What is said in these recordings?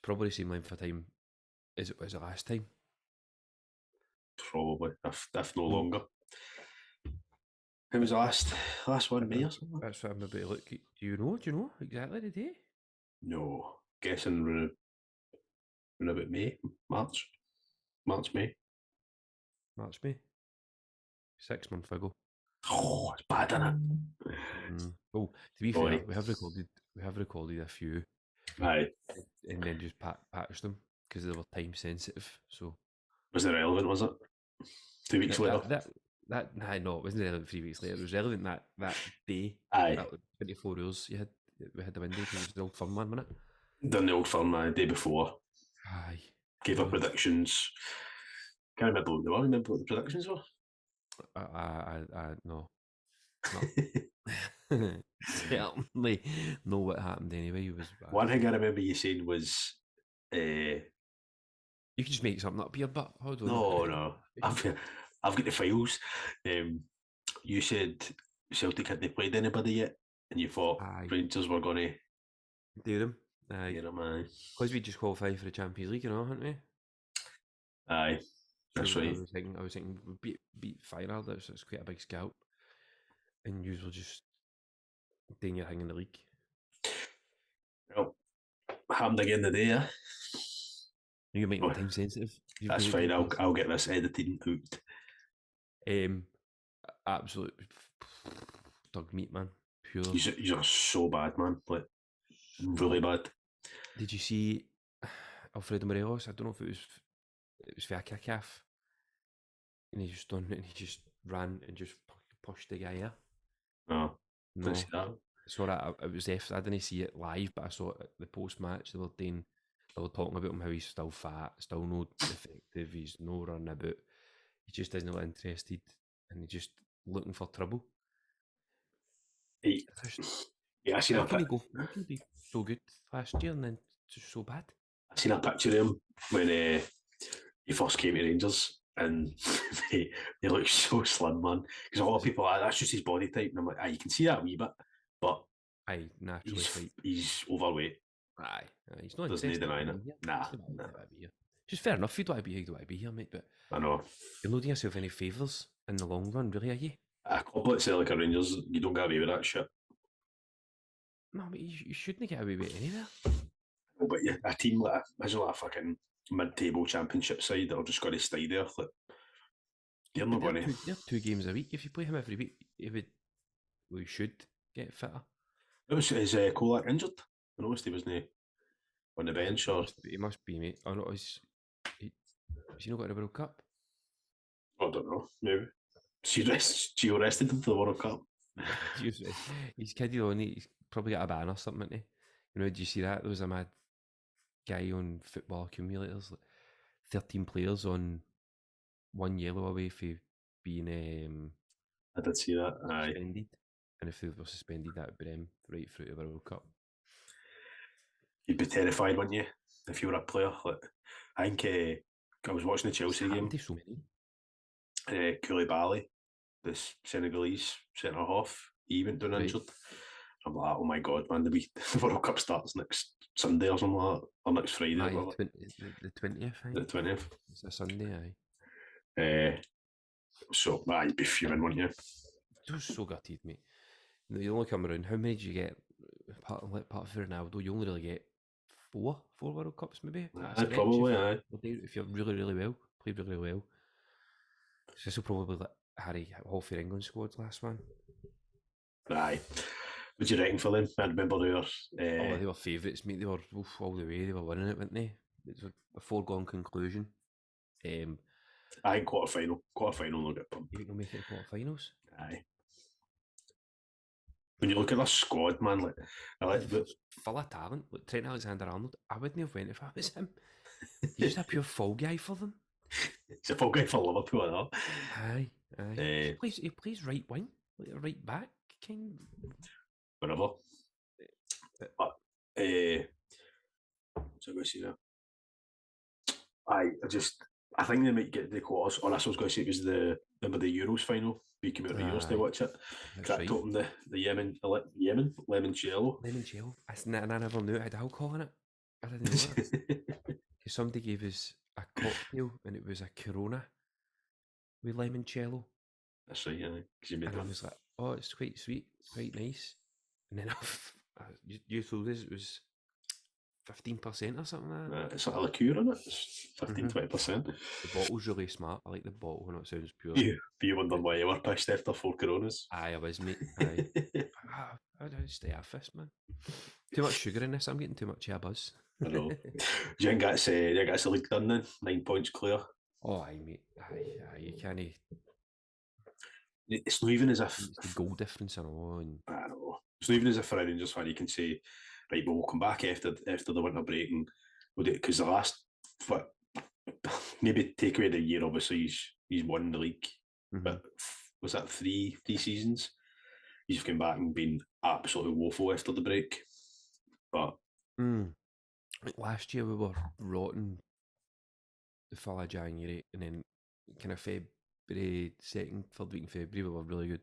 probably the same length of time as it was the last time. Probably, if no longer. Who was the last one, May or something? That's what I'm about to look at. Do you know exactly the day? No, guessing around about May, March, May. March, May. 6 months ago. Oh, it's bad, isn't it? Oh, to be fair, we have recorded a few. Aye. And then just patched them because they were time sensitive. So was it relevant? Was it 2 weeks later? No, it wasn't relevant 3 weeks later. It was relevant that day. Aye. That 24 hours we had the window because it was the Old Firm one, wasn't it? Done the Old Firm the day before. Aye. Gave our predictions. Can't remember what they were. Remember what the predictions were? No. Certainly know what happened anyway. One thing I remember you saying was you can just make something up here, but hold on. No. I've got the files. You said Celtic hadn't played anybody yet, and you thought Rangers were going to do them. Aye. Because we just qualified for the Champions League, hadn't we? Aye. That's right. I was thinking we beat Fire. That's quite a big scalp. And you will just doing your thing in the league. Well, happened again today, yeah. You make it time sensitive. That's fine. I'll get this edited out. Absolute dog meat, man. Pure. You're so bad, man. Like really bad. Did you see Alfredo Morelos? I don't know if it was for a kick-off. And he just done it and he just ran and just pushed the guy there. No. Didn't see that. So it was I didn't see it live, but I saw it at the post-match. They were talking about him, how he's still fat, still not effective, he's no running about. He just isn't really interested and he's just looking for trouble. I seen how can he be so good last year and then just so bad? I seen a picture of him when he first came to Rangers and he looks so slim, man. Because a lot of people are, that's just his body type. And I'm like, you can see that a wee bit, but naturally he's overweight. He's not. There's no denying it. Nah. Just fair enough. If you don't want to be here, mate. But I know you're not doing yourself any favours in the long run, really, are you? A club like Celtic or Rangers, you don't get away with that shit. No, but you shouldn't get away with it anywhere. No, but yeah, a team like a fucking mid-table championship side that are just going to stay there. Like, they're not going to. They're 2 games a week. If you play him every week, we should get fitter. Is Kolak injured? I noticed he wasn't on the bench. Or he must be, mate. Oh no, has he not got a World Cup? I don't know. Maybe. She arrested him for the World Cup. He's kidded on. He's probably got a ban or something. You know, did you see that? There was a mad guy on Football Accumulators, like 13 players on 1 yellow away for being I did see that. Suspended. And if they were suspended, that would be them right through to the World Cup. You'd be terrified, wouldn't you, if you were a player? Like, I think I was watching the Chelsea game. So many. Koulibaly, this Senegalese centre half, he went down injured. I'm like, oh my god, man! The World Cup starts next Sunday or something like that, or next Friday. The 20th. The 20th. It's a Sunday, So, you'd be fuming, wouldn't you? I was so gutted, mate. You only come around. How many did you get? Part of Ronaldo, you only really get four World Cups, maybe. Probably, if you're really, really well, played really well. This will probably let Harry Half your England squad last one. Aye. What do you reckon for them? I remember they were favourites, mate. They were all the way. They were winning it, weren't they? It was a foregone conclusion. I think quarter-final they'll get pumped. You think they'll make it to quarter-finals? Aye. When you look at their squad, man, full of talent. Like Trent Alexander-Arnold, I wouldn't have went if I was him. He's just a pure fall guy for them. He's a fall guy for Liverpool, I know. Aye. He plays right wing, like a right back kind. Whatever. But what's I going to say now? I think they might get the quarters. Or that's what I was going to say. It was the Euros final. We came out of the Euros to watch it. Cracked open the Yemen limoncello. Limoncello. I never knew it had alcohol in it. I didn't know that. Because somebody gave us a cocktail and it was a Corona with limoncello. That's right, yeah. Because you made And I them. was like, oh, it's quite sweet, quite nice. And then you told us it was 15% or something like that. It's like a liqueur in it. It's 15, Mhm. 20%. The bottle's really smart. I like the bottle when it sounds pure. You wonder why you were pissed after 4 Coronas. Aye, I was, mate. Aye. I don't stay off this, man. Too much sugar in this. I'm getting too much of a buzz. I know. Do you think that's the league done then? 9 points clear. Oh, aye, mate. Aye. You can't. It's not even as if It's the goal difference and all. And I don't know. It's not even as if for a Rangers fan you can say, right, we'll come back after the winter break and we'll do it because the last what maybe take away the year. Obviously, he's won the league, but was that three seasons? He's come back and been absolutely woeful after the break. But like last year we were rotten the full of January, and then kind of February, second, third week in February, we were really good.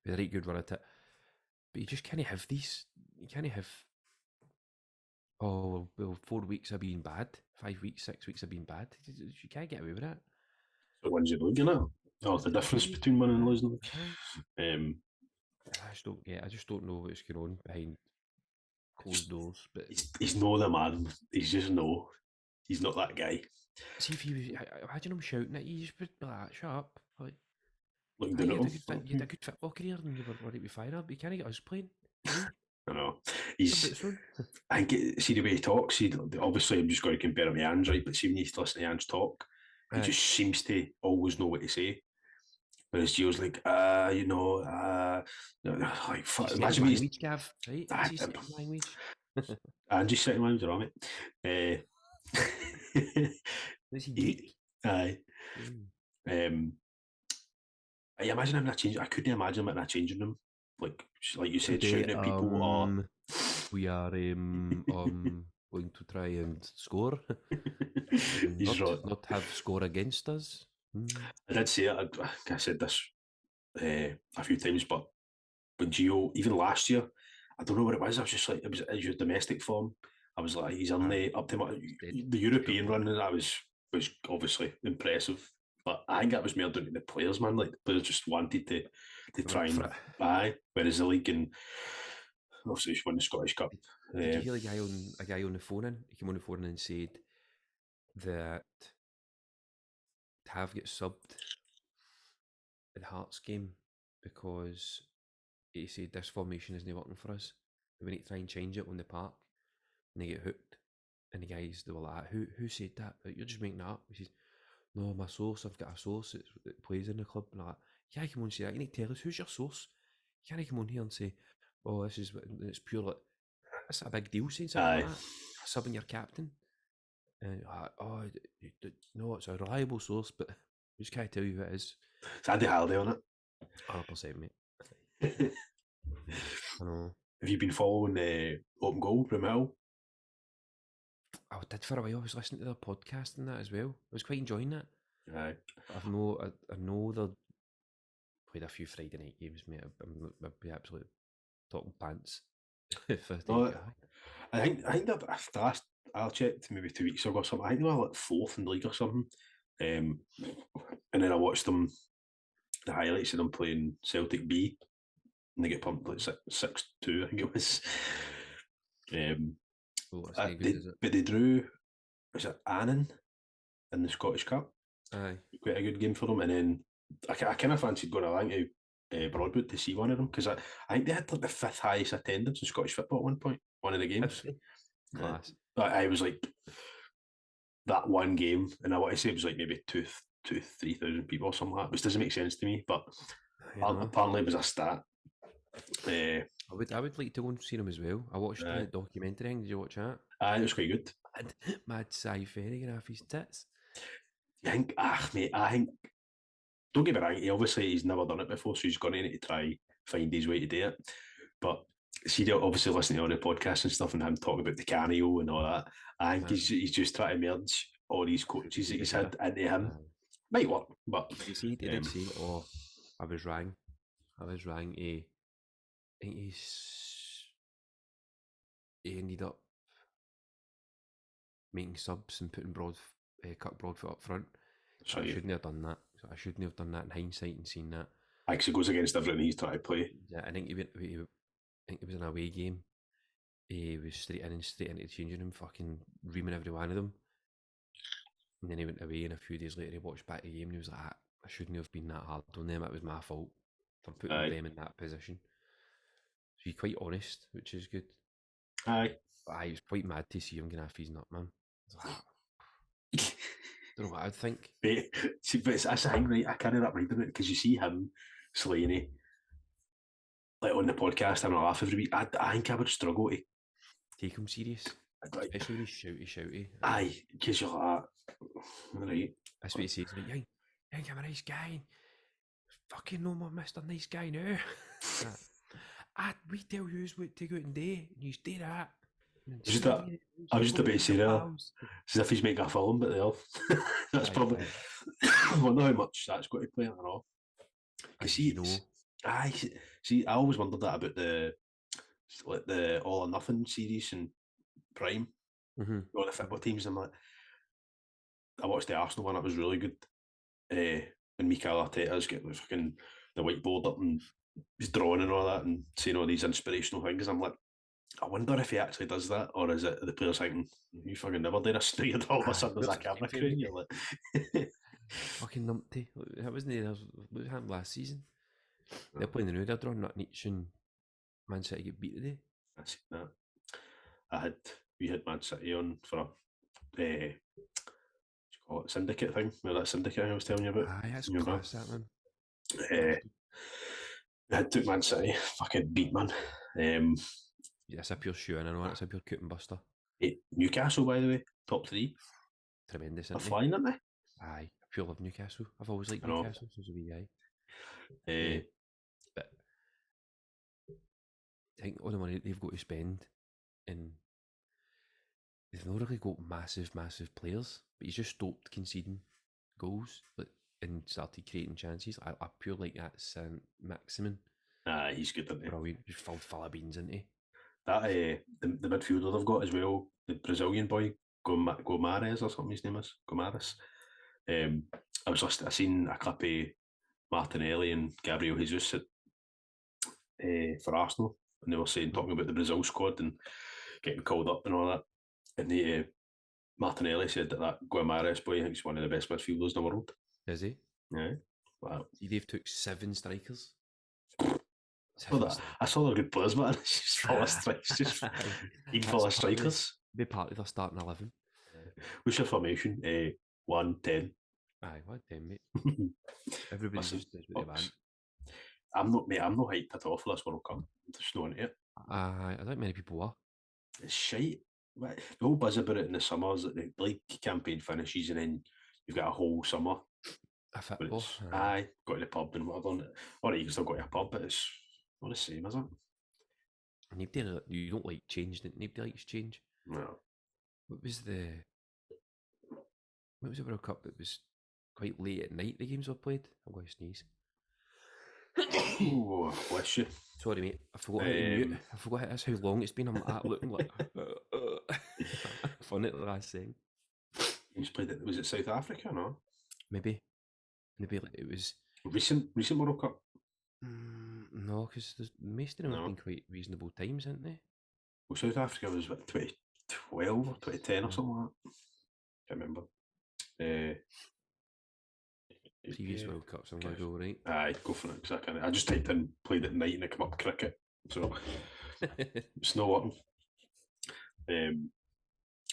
We had a right good run at it. But you just can't have these. You can't have, oh, well, 4 weeks of being bad, 5 weeks, 6 weeks of being bad. You can't get away with that. so wins you the league, you know? Oh, the difference between winning and losing. I just don't know what's going on behind closed doors. But he's no the man. He's just no. He's not that guy. see if he was, imagine him shouting at you, you just be like, shut up. Like, Looking you down at him. had a good football career and you were ready to be fired up, but you can't get us playing. I know. I think see the way he talks. Obviously, I'm just going to compare him to Ange, right? But see when you listen to Ange talk, he just seems to always know what to say. Whereas Gio's like, like imagine language, Gav, right? Is he second language? Ange's second language, all right. Is he Greek? Aye. I imagine him in a change. I couldn't imagine him in a changing room, like you said, shouting at people. We are going to try and score. He's not have score against us. I did say it. I said this a few times, but when Gio, even last year, I don't know what it was. I was just like, it was your domestic form. I was like, he's on up to the European run, and that was obviously impressive. But I think that was more down to the players, man. Like the players just wanted to try and buy, whereas the league and obviously won the Scottish Cup. Did you hear a guy on the phone in? He came on the phone and said that Tav get subbed in Hearts game because he said this formation isn't working for us. We need to try and change it on the park, and they get hooked. And the guys, they were like, "Who said that? You're just making that up." He says, "No, my source. I've got a source that plays in the club." And I'm like, "You can't come on and say that. You need to tell us who's your source. You can't come on here and say, oh, this is it's pure like that's a big deal saying something like that. Subbing your captain." And no, it's a reliable source, but we just can't tell you who it is. It's Andy Halliday on it. 100%, mate. I know. Have you been following Open Goal, Brimhill? I did for a while. I was listening to their podcast and that as well. I was quite enjoying that. Aye. I know they've played a few Friday night games, mate. I'd be absolutely talking pants. I think that I checked maybe 2 weeks ago or something. I think they were like fourth in the league or something. And then I watched the highlights of them playing Celtic B, and they get pumped like 6-2, I think it was. But they drew, was it Annan in the Scottish Cup? Aye. Quite a good game for them. And then I kind of fancied going along to Broadwood to see one of them because I think they had like the 5th highest attendance in Scottish football at one point, one of the games. Class. I was like, that one game, and I want to say it was like maybe 3,000 people or something like that, which doesn't make sense to me, but apparently it was a stat. I would like to go and see them as well. I watched the documentary. Did you watch that? It was quite good. Mad Si Ferrigan off his tits. I think don't get me wrong, obviously he's never done it before, so he's going to need to try find his way to do it. But see, obviously listening to all the podcasts and stuff and him talking about the cameo and all that, I think he's just trying to merge all these coaches that he's had into him. Might work, but he did say, "Oh, I was wrong. I think he ended up making subs and putting Kirk Broadfoot up front. So I Right. shouldn't have done that. So I shouldn't have done that in hindsight and seen that. Actually goes against everything he's trying to play. Yeah, I think I think it was an away game. He was straight in and straight into the changing room, fucking reaming every one of them. And then he went away, and a few days later he watched back the game and he was like, I shouldn't have been that hard on them. It was my fault for putting Aye. them in that position. So he's quite honest, which is good. Aye. But I was quite mad to see him getting off his nut, man. I was like, don't know what I'd think. Mate, see, but that's the thing, right? I can't end up reading it because you see him, Slaney, like on the podcast, I'm a laugh every week. I think I would struggle to. Take him serious. Like, Especially when he's shouty. aye, because you're like, right. That's what he says. Like, you think I'm a nice guy. Fucking no more Mr. Nice Guy now. We tell you what to go out and do, and you do that. I was just about to say that. As if he's making a film, but that's probably. I wonder how much that's got to play in it all. See, I always wondered that about the All or Nothing series in Prime. All the football teams. I'm like, I watched the Arsenal one. It was really good. And Mikel Arteta's getting the whiteboard up and he's drawing and all that and saying all these inspirational things. I'm like, I wonder if he actually does that, or is it the players thinking, you fucking never do this? You're all of a sudden there's a camera crew and you're like, fucking numpty. That wasn't there. What happened last season? They're playing the new. They're drawing Nutnich and Man City get beat today. I seen that. We had Man City on for a call it syndicate thing. Remember that syndicate I was telling you about? Aye, that's class, that man. I had took Man City, fucking beat man. Yeah, it's a pure shoe, and I know it's a pure cutting buster. Newcastle, by the way, top 3. Tremendous. They're flying, aren't they? Aye, I pure love Newcastle. I've always liked Newcastle since a wee guy. But I think all the money they've got to spend, and they've not really got massive players, but he's just stopped conceding goals and started creating chances. I pure like that Saint Maximin. He's good, isn't he? Brilliant, just full of beans, isn't he? That the midfielder they've got as well, the Brazilian boy Gomares or something his name is, Gomares. I seen a clip of Martinelli and Gabriel Jesus for Arsenal, and they were talking about the Brazil squad and getting called up and all that. And Martinelli said that Gomares boy, I think he's one of the best midfielders in the world. Is he? Yeah. Wow. They've took 7 strikers. I saw the good players, man. It's just full of strikers. Just full of strikers. Be part of their starting 11. What's your formation? 1-10. Aye, 1-10, mate. Everybody just does what they want. I'm not hyped at all for this World Cup. I'm just not into it. I don't think many people are. It's shite. The whole buzz about it in the summer is that the league campaign finishes and then you've got a whole summer. A football. Aye, go to the pub and whatever. Or you can still go to a pub, but it's not the same, is it? You don't like change, nobody likes change. No. What was the World Cup that was quite late at night the games were played? I'm going to sneeze. Oh, bless you. Sorry, mate. I forgot how to mute. I forgot that's how long it's been. I'm looking like fun at the last thing. You played it. Was it South Africa? No. Maybe it was recent World Cup. No, because most of them have been quite reasonable times, haven't they? Well, South Africa was what, 2012 or 2010 or something like that. Can't remember. Previous World Cups, I'm going to go right. Aye, go for it, because I just typed in played at night and it came up cricket, so it's not working.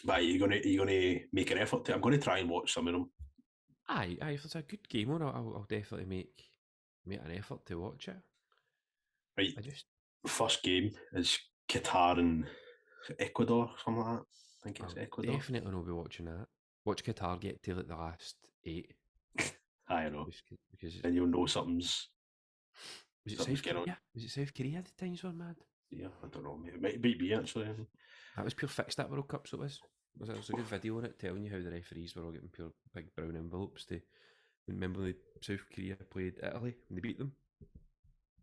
But are you gonna make an effort to? I'm going to try and watch some of them. Aye, if it's a good game on, I'll definitely make an effort to watch it. Right, first game is Qatar and Ecuador, something like that. I think it's Ecuador. Definitely not be watching that. Watch Qatar get to like the last 8. I know. Because then you'll know something's. Was it South Korea? Was it South Korea at the time? So mad. Yeah, I don't know. It might be actually. That was pure fixed that World Cup. So it was. There was a good video on it telling you how the referees were all getting pure big brown envelopes to. Remember when South Korea played Italy and they beat them?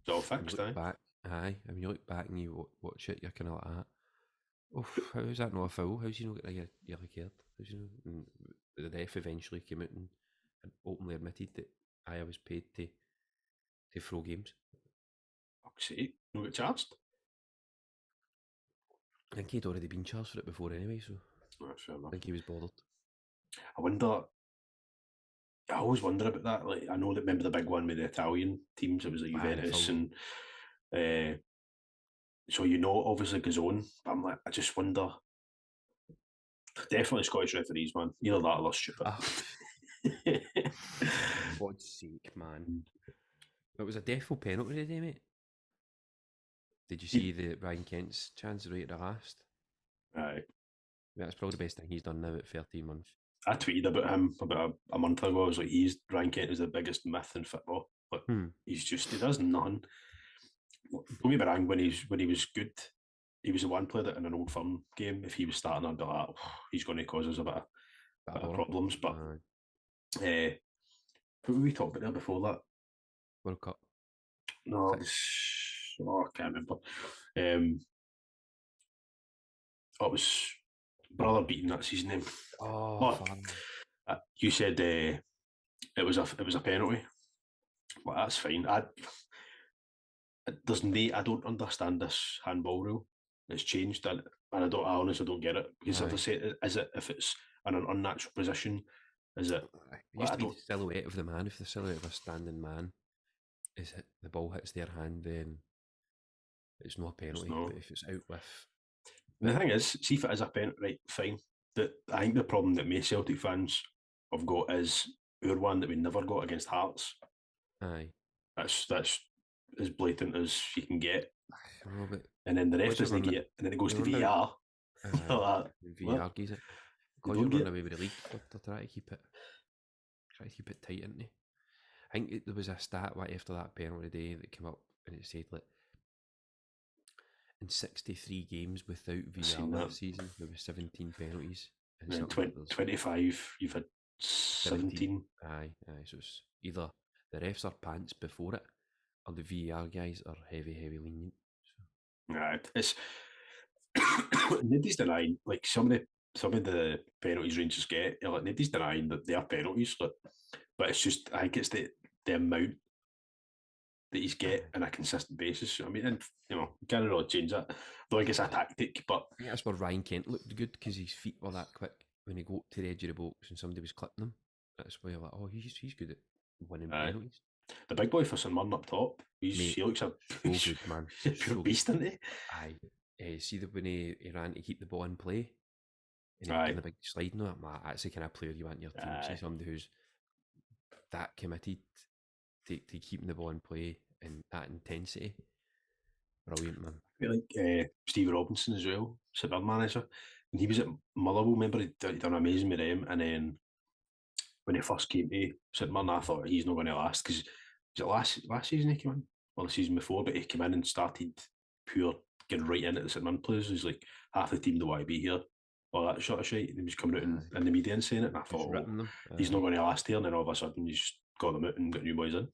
It's all fixed, aye. And when you look back and you watch it, you're kind of like that. Oof, how is that not a foul? How's he not get a yellow card? How's he not? And the ref eventually came out and openly admitted that I was paid to throw games. Fuck's sake, no get charged. I think he'd already been charged for it before anyway, so That's fair I enough. think he was bothered. I wonder. I always wonder about that. Like, I know that, remember the big one with the Italian teams? It was like Juventus full. and so obviously goes on. But I'm like, I just wonder. Definitely Scottish referees, man. Either that or they're stupid. For God's sake, man! It was a deathful penalty today, mate. Did you see the Ryan Kent's chance right at the last? Aye. That's probably the best thing he's done now at 13 months. I tweeted about him about a month ago. I was like, Ryan Kent is the biggest myth in football. But he does nothing. Don't get me wrong, when he was good, he was the one player that in an Old Firm game, if he was starting, I'd be like, he's going to cause us a bit of problems. But what were we talking about there before that? World Cup. No, I can't remember. It was Brother beating that season name. You said it was a penalty. Well, that's fine. I don't understand this handball rule. It's changed, and I honestly don't get it, because if I say, if it's in an unnatural position, is it? It used to be the silhouette of the man. If the silhouette of a standing man the ball hits their hand, then it's not a penalty. But if it's out with, the thing is, see if it is a penalty, right? Fine. I think the problem that most Celtic fans have got is our one that we never got against Hearts. Aye, that's as blatant as you can get. And then the ref doesn't get it, and then it goes to VR. VR gives it. Because you're running away with the league, they're trying to keep it tight, isn't they? I think there was a stat after that penalty day that came up, and it said like in 63 games without VR that season, there were 17 penalties. And then 25, you've had 17. Aye. So it's either the refs are pants before it, or the VR guys are heavy lenient. Right, it's nobody's denying, like, some of the penalties Rangers get, like, nobody's denying that they are penalties, but it's just, I think it's the amount that he's get on a consistent basis. I mean, and you can't really change that. Though I guess a tactic, but yeah, that's where Ryan Kent looked good, because his feet were that quick when he got up to the edge of the box and somebody was clipping him. That's why you're like, oh, he's good at winning penalties. The big boy for St Mirren up top, he looks a good man, pure beast, isn't he? Aye. See that when he ran to keep the ball in play, and he the big slide on it, that's the kind of player you want in your team. See somebody who's that committed to keeping the ball in play and that intensity. Brilliant, man. I feel like Steve Robinson as well, St Mirren manager, when he was at Motherwell, remember he done amazing with them, and then when he first came to St Mirren, I thought he's not going to last, because was it last season he came in, or the season before? But he came in and started pure getting right in at the St Mirren players. He's like, half the team don't want to be here, all that sort of shit. And he was coming out in the media and saying it, and I thought, he's not going to last here. And then all of a sudden, he's got them out and got new boys in.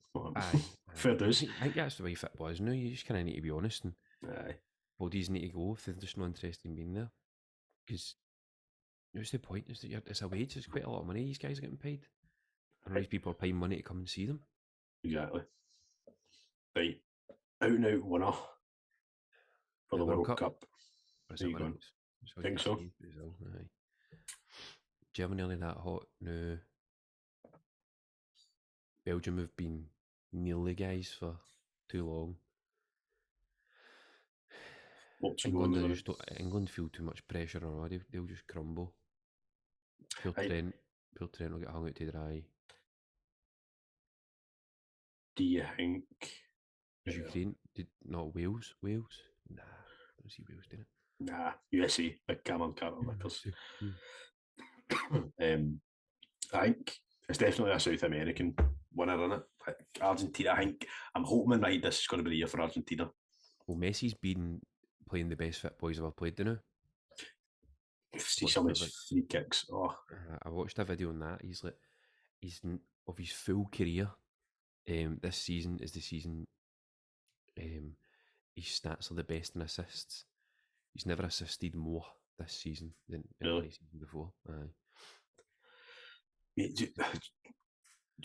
Fair dues. I think that's the way football is now. You just kind of need to be honest, and bodies need to go if they're just not interested in being there. Because what's the point? It's a wage. It's quite a lot of money these guys are getting paid. And these people are paying money to come and see them. Exactly. Right. Out and out winner for the World Cup. There you go. I think so. Germany only that hot now. Belgium have been nearly guys for too long. England feel too much pressure already. They'll just crumble. Poor Trent will get hung out to dry. Do you think Ukraine did not Wales? Nah, I don't see Wales doing it. Nah, USA, big Cameron Carter-Vickers. I think it's definitely a South American winner in it. Argentina, I'm hoping that this is going to be the year for Argentina. Well, Messi's been playing the best fit boys ever played, don't you? See some of his free kicks. I watched a video on that. He's of his full career. This season is the season. His stats are the best in assists. He's never assisted more this season than in Really? any season before. Aye. Mate, do you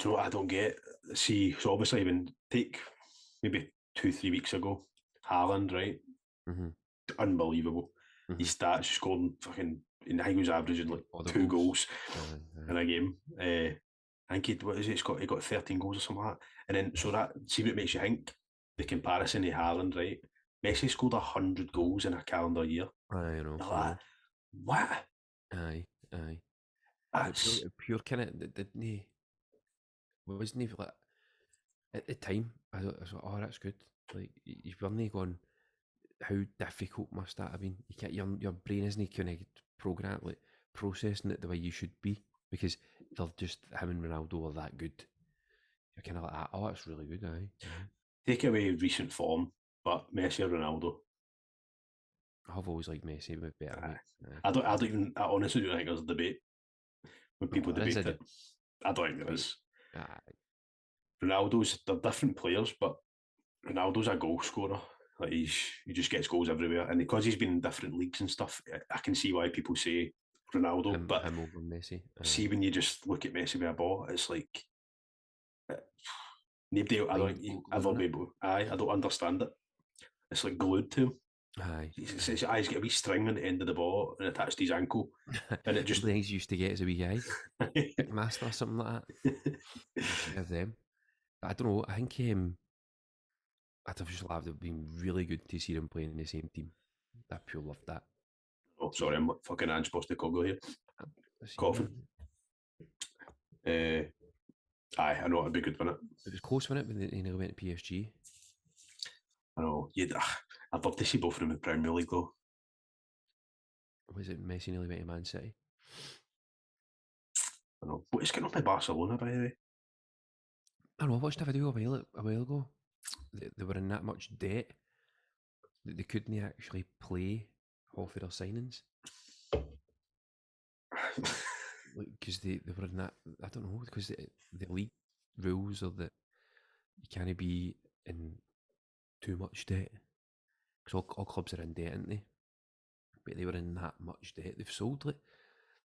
know what I don't get? See, so obviously when take maybe 2-3 weeks ago, Haaland, right? Mm-hmm. Unbelievable. Mm-hmm. His stats scoring fucking, I think he was averaging like Other 2 goals Aye. in a game. I think he got 13 goals or something like that. And then so that, see what it makes you think, the comparison to Haaland, right? Messi scored 100 goals in a calendar year. I know. You're I like, know. what? Aye. That's Pure kind of didn't he? Wasn't he like at the time? I was like, oh, that's good. Like you weren't going. How difficult must that have been? You can't. Your brain isn't kind of programmed like processing it the way you should be because they're just him and Ronaldo are that good. You're kind of like, oh, that's really good. Aye. take away recent form, but Messi or Ronaldo. I've always liked Messi, but better. Mate. I honestly don't think there's a debate when people there is debate it. I don't think there is. Aye. They're different players, but Ronaldo's a goal scorer. Like he just gets goals everywhere, and because he's been in different leagues and stuff, I can see why people say Ronaldo. But him over Messi. see, when you just look at Messi with a ball, it's like nobody. I don't ever be able. I don't understand it. It's like glued to him. Aye. His eyes get a wee string on the end of the ball and attached to his ankle, and it just. The things used to get as a wee guy, Kickmaster or something like that. Of them, I don't know. I think I'd have just loved it. It'd been really good to see them playing in the same team. I pure loved that. Oh, sorry, I'm fucking Ange Postecoglou here. Coughing. Aye, I know it'd be good, wouldn't it? It was close, wasn't it, when they nearly went to PSG? I know. I'd love to see both of them in the Premier League, though. Was it Messi nearly went to Man City? I know. What is getting up by Barcelona, by the way? I know. I watched a video a while ago. They were in that much debt that they couldn't actually play half of their signings. Because they were in that, I don't know, because the league rules are that you can't be in too much debt. Because all clubs are in debt, aren't they? But they were in that much debt. They've sold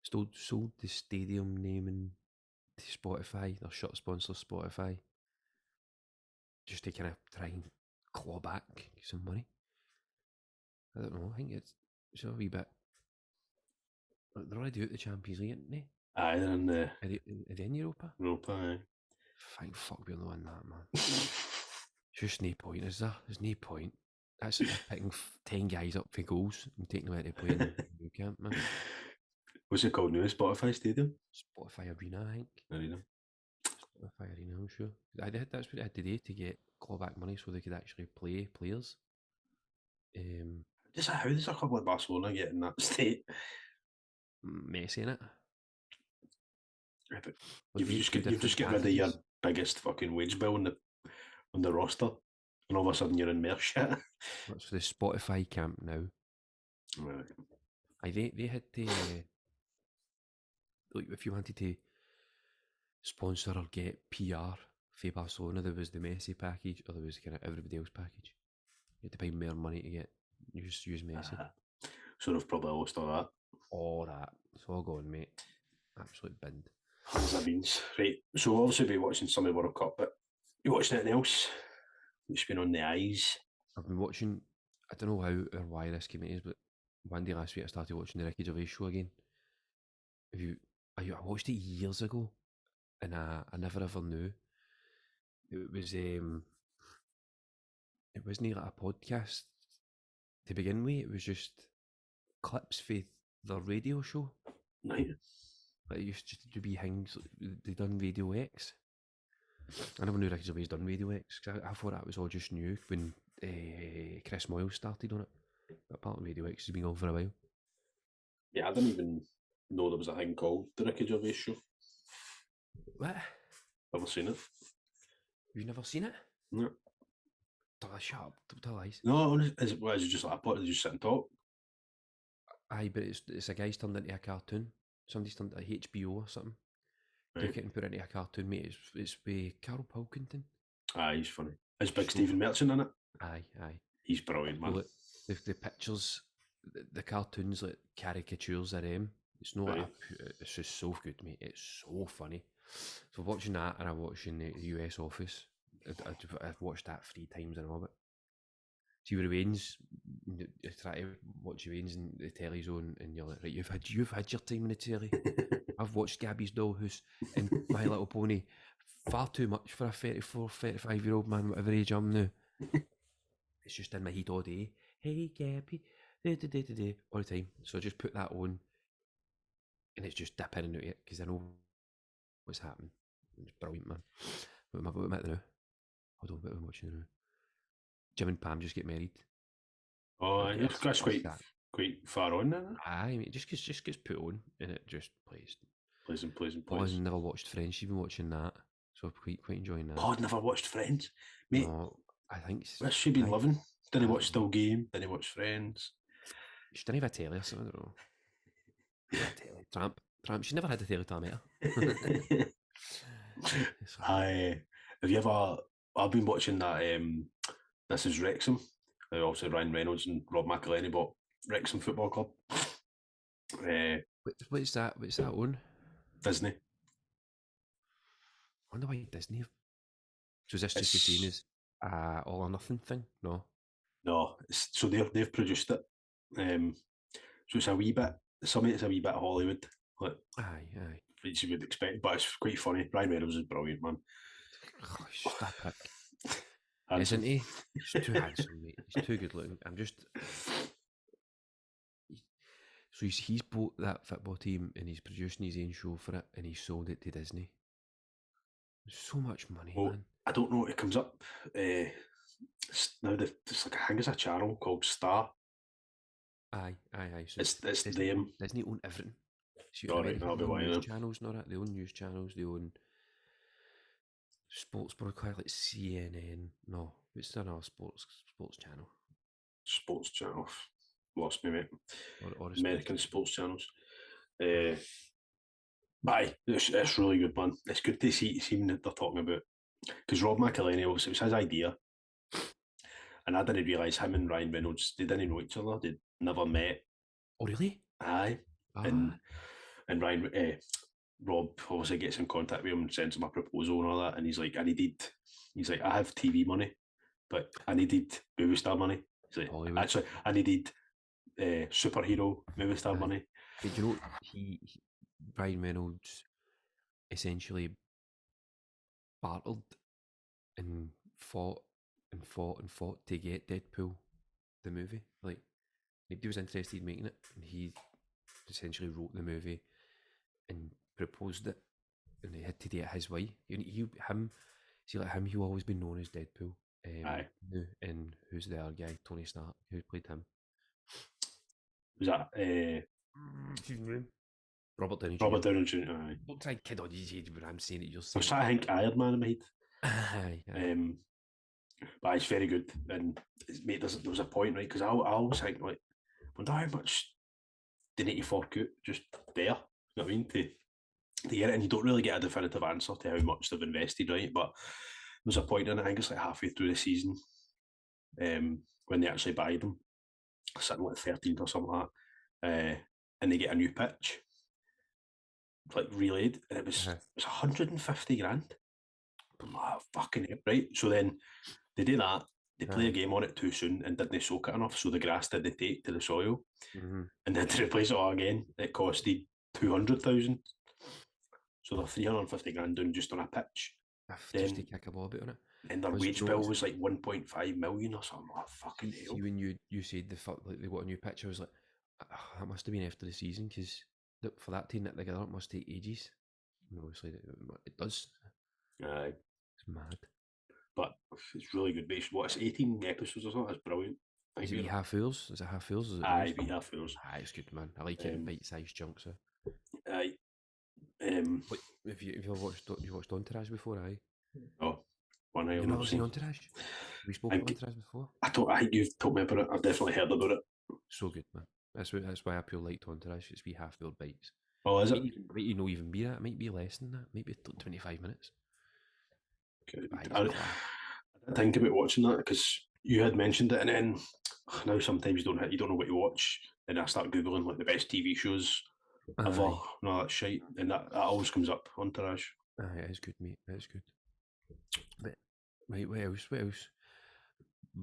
the stadium naming to Spotify. Their shirt sponsor Spotify. Just to kind of try and claw back some money. I don't know. I think it's a wee bit. They're already out the Champions League, aren't they? Aye, they're in the. Are they in Europa? Europa, aye. Thank fuck we're not in that, man. It's just no point, is there? There's no point. That's like picking 10 guys up for goals and taking them out to play in the new camp, man. What's it called now? Spotify Stadium? Spotify Arena, I think. Arena. Spotify Arena, I'm sure. That's what I had today to get clawback money so they could actually play players. How does a club like Barcelona get in that state? Messi in it. Yeah, but you've just get rid of your biggest fucking wage bill on the roster, and all of a sudden you're in more shit. That's the Spotify camp now. Right. They had to like if you wanted to sponsor or get PR for Barcelona, there was the Messi package or there was kind of everybody else package. You had to pay more money to get use Messi. So they've probably lost all that. All that. It's all gone, mate. Absolute bind. As that means. Right. So obviously we'll be watching some of the World Cup, but you watching anything else? What's been on the eyes? I've been watching, I don't know how or why this came is, but one day last week I started watching the Ricky Gervais show again. I watched it years ago and I never ever knew. It wasn't like a podcast to begin with, it was just clips for their radio show. Right. Like it used to be things, they done Radio X. I never knew Ricky Gervais done Radio X, because I thought that was all just new when Chris Moyle started on it. But apparently Radio X has been on for a while. Yeah, I didn't even know there was a thing called the Ricky Gervais show. What? Never seen it. You've never seen it? No. Shut up, don't tell lies. No, is it just like a pot? They just sit and talk? Aye, but it's a guy's turned into a cartoon. Somebody's turned it into HBO or something. Right. Took it and put it into a cartoon, mate. It's with Carl Pilkington. Aye, he's funny. Is Big Stephen Merchant in it? Aye. He's brilliant, man. The pictures, the cartoons like caricatures of them. It's not Right. it's just so good, mate. It's so funny. So watching that, and I'm watching the US Office. I've watched that 3 times in all of it. See where Wayne's, you try to watch Wayne's in the telly's on, and you're like, right, you've had your time in the telly. I've watched Gabby's Dollhouse and My Little Pony far too much for a 34, 35-year-old man, whatever age I'm now. It's just in my head all day. Hey, Gabby, all the time. So I just put that on, and it's just dip in and out of it because I know what's happening. It's brilliant, man. What am I at now? Hold on, what am I watching now? Jim and Pam just get married. Oh, that's quite that. quite far on now. Aye, mate, just gets put on and it just plays. Plays. I've never watched Friends. She's been watching that, so I'm quite enjoying that. Pod never watched Friends, mate. No, I think where's she been living? Did he watch Still Game? Did he watch Friends? She didn't have a telly or something. I don't know. Tramp. She never had a telly till I met her. Have you ever? I've been watching that. This is Wrexham. Also, Ryan Reynolds and Rob McElhenney bought Wrexham Football Club. What's that on? Disney. I wonder why Disney. So is this just the same as All or Nothing thing? No. So they've produced it. So it's a wee bit. Some of it's a wee bit Hollywood. Like, aye. Which you would expect, but it's quite funny. Ryan Reynolds is brilliant, man. Oh, he's just that prick. Isn't he? He's too handsome, mate. He's too good looking. So he's bought that football team and he's producing his own show for it and he sold it to Disney. There's so much money, man. I don't know. It comes up now. It's like I think it's a channel called Star. Aye. So it's Disney, them. Disney own everything. Right, I'll be news channels, not that. They own news channels. They own sports broadcast like CNN. No, it's another sports channel. Sports channel. Lost me, mate. Or American sports channels. Aye, it's really good, man. It's good to see that they're talking about, because Rob McElhenney, it was his idea, and I didn't realise him and Ryan Reynolds, they didn't know each other. They'd never met. Oh, really? Aye. And Ryan, Rob obviously gets in contact with him and sends him a proposal and all that, and he's like, I have TV money, but I needed movie star money. He's like, Hollywood. Actually, I needed superhero movie star money. But you know, Ryan Reynolds essentially battled and fought to get Deadpool, the movie. Like, nobody was interested in making it, and he essentially wrote the movie and proposed it, and he had to do it his way. He'll always be known as Deadpool. Aye. And who's the other guy? Tony Stark, who played him. Was that Robert Downey Jr. Robert Downey Jr. Aye. Don't try kid on his head when I'm saying it. You're saying. I was trying to think Iron Man in my head. Aye. But it's very good, and mate, there was a point, right? Because I always think, like, wonder how much they need to fork out just there. You know what I mean? To get it, and you don't really get a definitive answer to how much they've invested, right? But there's a point in it, I think it's like halfway through the season, when they actually buy them, sitting like 13th or something like that, and they get a new pitch, like relayed, and it was 150 grand. I'm like, fucking hell, right? So then they do that. They play a game on it too soon and didn't soak it enough, so the grass didn't take to the soil. Mm-hmm. And then to replace it all again, it costed 200,000. So they're 350 grand down just on a pitch. Just to kick a ball bit on it. And their wage bill was like 1.5 million or something. Oh, fucking hell. See, when you said they got a new pitch, I was like, that must have been after the season, because for that to knit together, it must take ages. And obviously, it does. Aye. It's mad. But it's really good. It's 18 episodes or something? That's brilliant. Is it Half Fools? Is it Half Fools? Aye, Half Fools. Aye, it's good, man. I like it in bite-sized chunks. Aye. Have you watched Entourage before? Aye. Oh, one I have never seen Entourage. We spoke about Entourage before. I think you've told me about it. I've definitely heard about it. So good, man. That's why I feel like Entourage. It's wee half-filled bites. Oh, is it? Might not even be that. It might be less than that. Maybe 25 minutes. Okay. I think about watching that because you had mentioned it, and then now sometimes you don't know what you watch, and I start googling like the best TV shows ever Aye, and all that shit, and that always comes up. Entourage. aye, it is good, mate. It is good. But, right, what else? What else?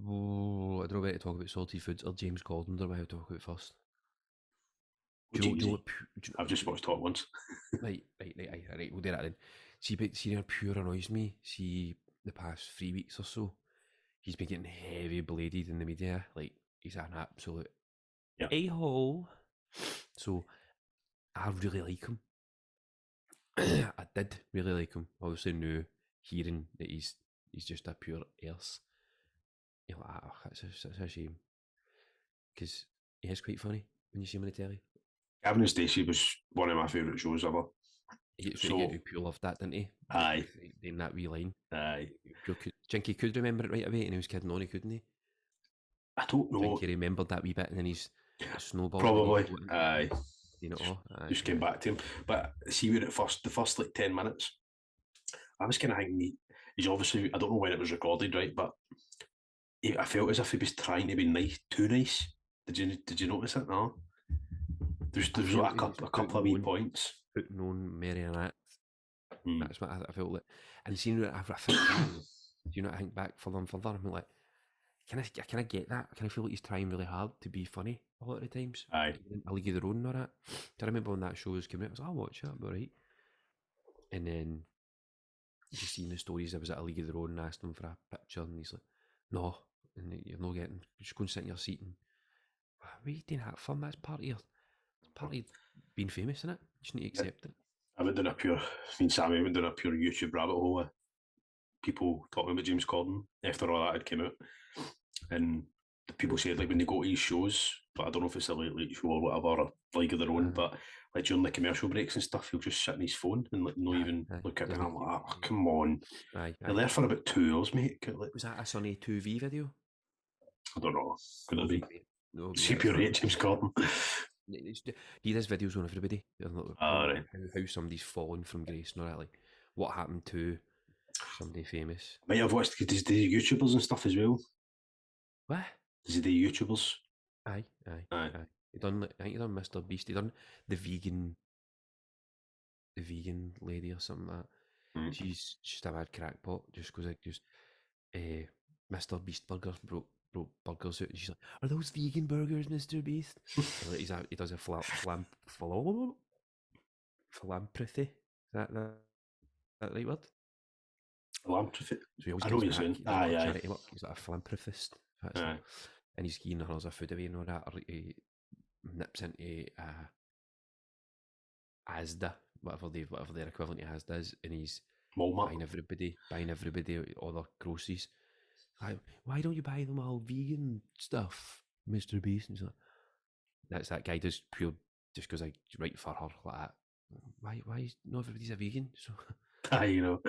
Oh, I don't know whether to talk about salty foods or James Corden, or what to talk about first. Do you know what? I've just watched Hot Ones. Right, we'll do that then. See, how pure annoys me. See, the past 3 weeks or so, he's been getting heavy bladed in the media. Like, he's an absolute a-hole. So, I really like him. I did really like him. Obviously, now hearing that he's just a pure arse, you're like, oh, that's a shame. Because he is quite funny when you see him on the telly. Gavin and Stacey was one of my favourite shows ever. He pure loved that, didn't he? Aye. In that wee line. Aye. Jinky could remember it right away, and he was kidding on, he couldn't he? I don't know. Jinky remembered that wee bit, and then he's snowballed. Probably. Aye. You know, just came back to him. But see, where the first like 10 minutes, I was kind of thinking he's obviously, I don't know when it was recorded, right? But I felt as if he was trying to be nice, too nice. Did you notice it? No. There's like a couple of wee points. Putting on Marionette. That's what I felt like. And seeing it, I think, you know, I think back further and further, I'm like, can I get that? Can I feel like he's trying really hard to be funny a lot of the times? Aye. A League of Their Own or that. I remember when that show was coming out, I was like, I'll watch that, but right. And then just seeing the stories, I was at a League of Their Own and asked him for a picture, and he's like, no, and you're not getting, just go and sit in your seat and, what are you doing that for? That's part of being famous, isn't it? You just need to accept it. I went down Sammy went down a pure YouTube rabbit hole of people talking about James Corden after all that had come out. And the people said, like, when they go to these shows, but I don't know if it's a late show or whatever, or League of Their Own, but like during the commercial breaks and stuff, he'll just sit on his phone and like not even look at it. And I'm like, oh, come on. They're there for about 2 hours, mate. Like, was that a Sunny 2V video? I don't know. Could it be? No, see pure hate James Corden. He does videos on everybody. Right. How somebody's fallen from grace, not that, like what happened to somebody famous. Might have watched the YouTubers and stuff as well. What? Is it the YouTubers? Aye. I think he done Mr. Beast. He done the vegan lady or something like that. She's just a bad crackpot. Just goes like Mr. Beast burgers broke burgers out, and she's like, "Are those vegan burgers, Mr. Beast?" He does a philanthropy. Is that right word? Philanthropy. So I know what you're saying. Aye. He's like a philanthropist. Aye. And he's keen on a food away and all that, or he nips into Asda, whatever their equivalent to Asda is, and he's buying everybody all their groceries. Like, why don't you buy them all vegan stuff, Mr. Beast? And like, that's that guy just goes like right for her like that. Why not everybody's a vegan? So you know.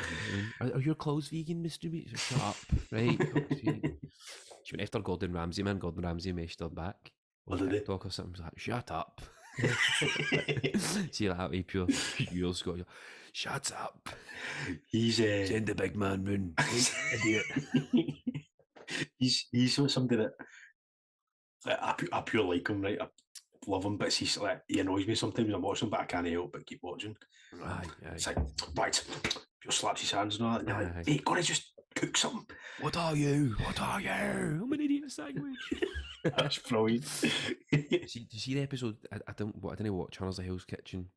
Are your clothes vegan, Mr. Beast? So shut up, right? She went after Gordon Ramsay, man. Gordon Ramsay messaged her back on TikTok or something. Like, shut up. See that way, pure years ago. Shut up. He's send the big man moon. Idiot. He's somebody that I pure like him, right? I love him, but he's like, he annoys me sometimes. I'm watching, but I can't help but keep watching. Aye. It's like, right, pure slaps his hands and all that. And you're like, hey, gotta just cook something. What are you? I'm an idiot sandwich. That's brilliant. Do you see the episode? I didn't watch Hannah's the Hell's Kitchen,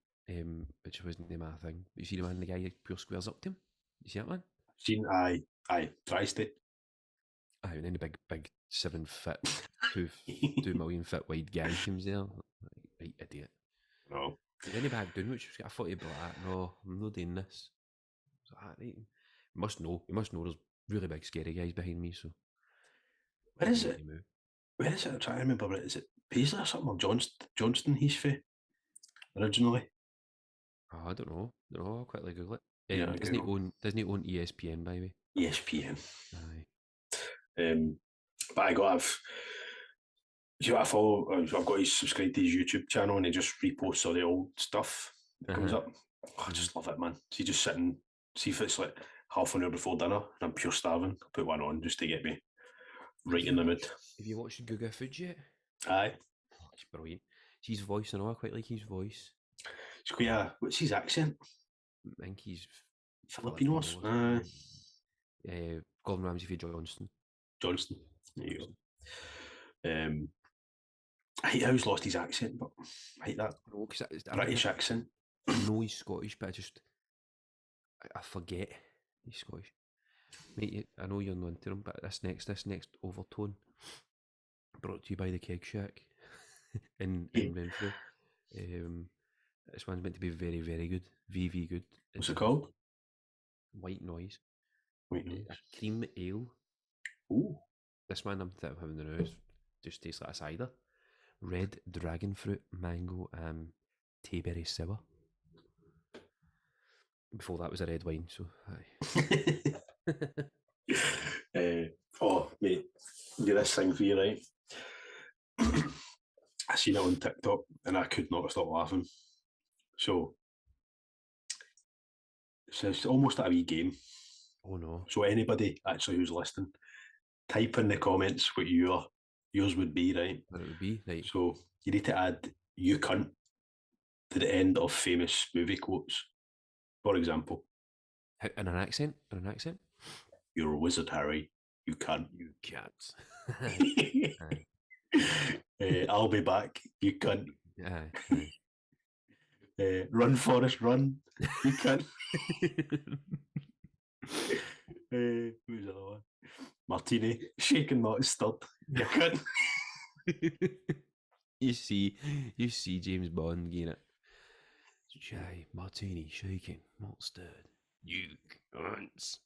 which wasn't the my thing. You see the man, the guy that pure squares up to him. You see that man? Seen, aye, tries to. Aye, and then the big 7 foot, 2 million foot wide guy comes there. Right, idiot. No. And then he back down, which I thought he'd be like, no, I'm not doing this. So, right, you must know there's really big scary guys behind me. So where is it? I'm trying to remember. But is it Paisley or something? Or Johnston? He's for originally. Oh, I don't know. I'll quickly Google it. Doesn't he own ESPN, by the way? ESPN. Aye. But I got I follow. I've got his subscribed to his YouTube channel, and he just reposts all the old stuff that comes up. Oh, I just love it, man. So you just sit and see if it's like half an hour before dinner, and I'm pure starving. I'll put one on just to get me right in the mood. Have you watched Guga Foods yet? Aye. Oh, it's brilliant. His voice and all, I quite like his voice. It's quite a, what's his accent? I think he's Filipinos? Filipino or something. Gordon Ramsay for Johnston. Johnston. There you go. I hate how he's lost his accent, but I hate that No, 'cause British accent. I know he's Scottish, but I forget he's Scottish. Mate, I know you're not into him, but this next overtone brought to you by the Keg Shack in Renfrew. This one's meant to be very, very good. VV good. What's it called? White Noise. White Noise. A cream ale. Ooh. This one I'm having the now just tastes like a cider. Red dragon fruit, mango, tayberry sour. Before that was a red wine, so aye. Oh, mate, do this thing for you, right? I seen it on TikTok and I could not stop laughing. So it's almost a wee game. Oh no. So anybody actually who's listening, type in the comments what yours would be, right? What it would be, right? So you need to add "you cunt" to the end of famous movie quotes. For example, In an accent? In an accent? "You're a wizard, Harry. You cunt." You can't. I'll be back. You cunt. Aye. Run, Forrest, run. You cunt. Who's the other one? Martini, shaken, not stirred. You cunt. You see James Bond getting it. Jay, Martini, shaking, not stirred. You cunts.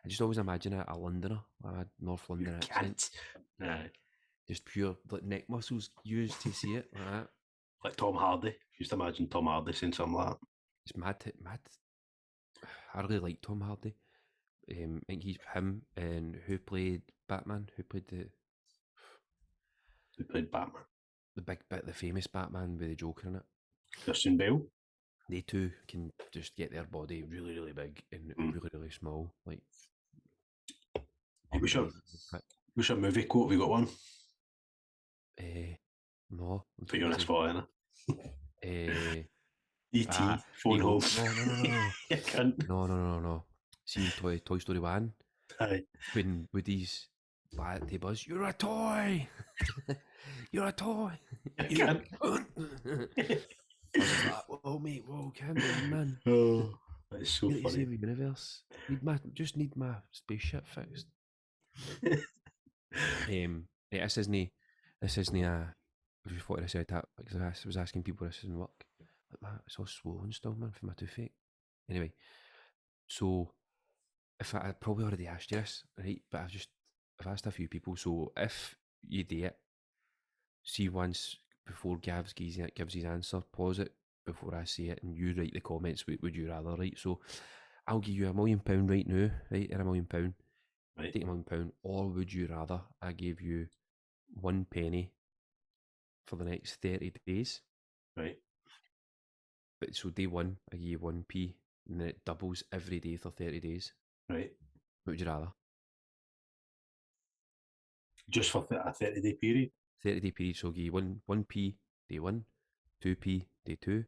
I just always imagine a Londoner, a North London accent. Just pure like neck muscles used to see it like that. Like Tom Hardy. Just imagine Tom Hardy saying something like that. It's mad. I really like Tom Hardy. I think he's him and who played Batman? Who played Batman? The big bit, the famous Batman with the Joker in it. Christian Bale. They two can just get their body really, really big and really, really small. Like, what's your movie quote? Have you got one? No. Put you on the spot, innit? E.T. Phone home. No. You cunt. No. See Toy Story 1? Aye. When Woody's back to Buzz, you're a toy! You're a toy! You cunt. I was like, whoa, mate, whoa, calm down, man. Oh, that is so Really funny. save the universe. Just need my spaceship fixed. This isn't I just thought I said that because I was asking people this isn't work. Like, it's all swollen still, man, for my toothache. Anyway, so if I probably already asked you this, right? But I've asked a few people. So if you do it, see once before Gavs gives his answer, pause it before I say it, and you write the comments. What would you rather, right? So I'll give you £1 million right now, right? And £1 million. Right. Take £1 million, or would you rather I gave you 1 penny for the next 30 days? Right. But so day one, I give you 1p, and then it doubles every day for 30 days. Right. What would you rather? Just for a 30-day period? 30-day period, so I'll give you 1p day 1, 2p day 2,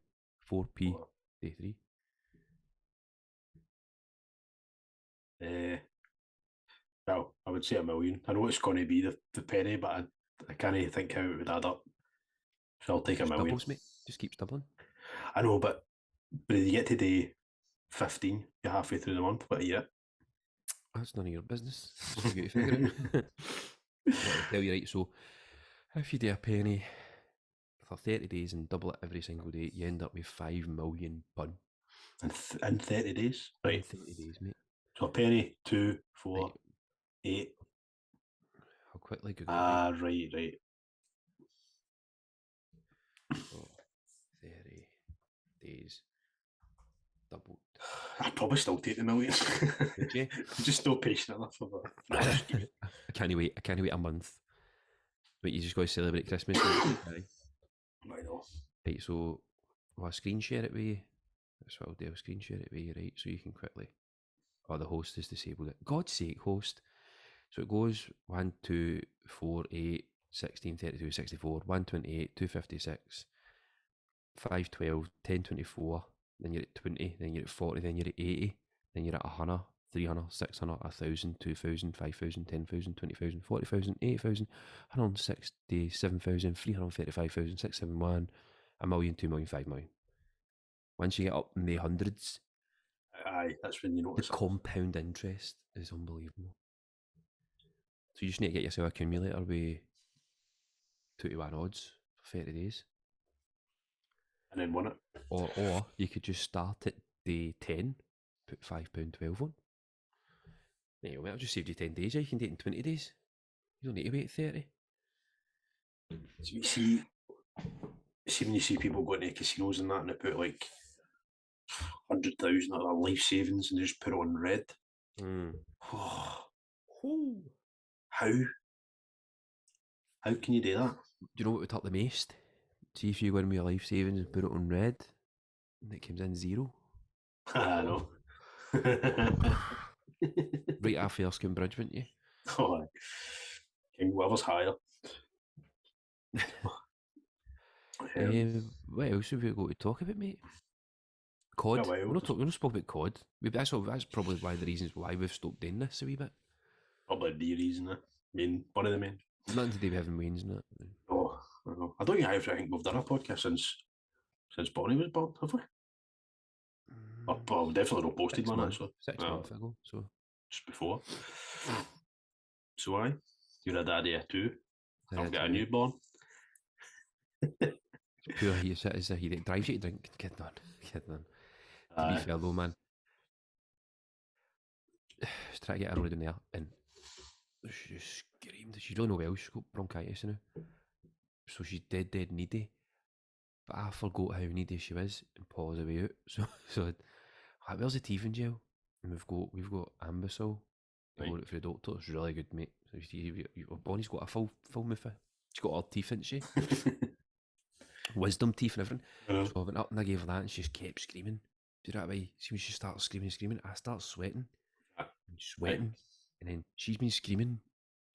4p day 3. Well, I would say $1 million. I know it's going to be the penny, but I can't think how it would add up. So I'll take $1 million. Doubles, mate. Just keeps doubling. I know, but when you get to day 15, you're halfway through the month. What are you at? That's none of your business. Just you got to figure it. I'll tell you, right, so if you do a penny for 30 days and double it every single day, you end up with £5 million. In 30 days? Right. 30 days, mate. So a penny, 2, 4, Right. 8. How quickly could Right. So 30 days doubled. I'd probably still take the $1 million. Would you? I'm just not patient enough for that. I can't wait a month. But you just got to celebrate Christmas. I know. Right, so I'll screen share it with you. That's what I'll do. I'll screen share it with you, right? So you can quickly. Oh, the host is disabled. God's sake, host. So it goes 1, 2, 4, 8, 16, 32, 64, 128, 256, 512, 1024, then you're at 20, then you're at 40, then you're at 80, then you're at 100, 300, 600, 1,000, 2,000, 5,000, 10,000, 20,000, 40,000, 80,000, 167,000, 335,000, 671, a million, 2 million, 5 million. Once you get up in the hundreds, Aye, that's when you the notice it. compound interest is unbelievable. So you just need to get yourself an accumulator with 2 to 1 odds for 30 days. And then win it. Or you could just start at day 10, put £5.12 on. There you go, mate. I've just saved you 10 days. You can do it in 20 days. You don't need to wait 30. So you see when you see people going to casinos and that, and they put like 100,000 of their life savings and they just put it on red. How can you do that? Do you know what would hurt the most? See if you go in with your life savings and put it on red, and it comes in 0. I know. Right after Erskine Bridge, wouldn't you? Oh, King, whoever's higher. What else have we got to talk about, mate? COD. We're not spoke about COD. That's probably one of the reasons why we've stopped doing this a wee bit. Probably the reason. One of the main. Nothing to do with having wins, isn't it? Oh, I don't think we've done a podcast since Bonnie was born, have we? Well, definitely not posted one actually. 6 months ago, so just before. So aye, you're a daddy too. I've got a newborn. Poor he is he that drives you to drink. Kidding on. To be fair though, man, just try to get her already in there, and she screamed. She don't know well. She's got bronchitis now, so she's dead needy. But I forgot how needy she was, and Paul's away out. So where's the teeth in gel? And we've got Ambisol. I got it for the doctor. It's really good, mate. So Bonnie's got a full moofah. She's got all teeth, hasn't she? Wisdom teeth and everything. So I went up and I gave her that, and she just kept screaming. Do you know what I mean? See, when she starts screaming, I start sweating and sweating, and then she's been screaming.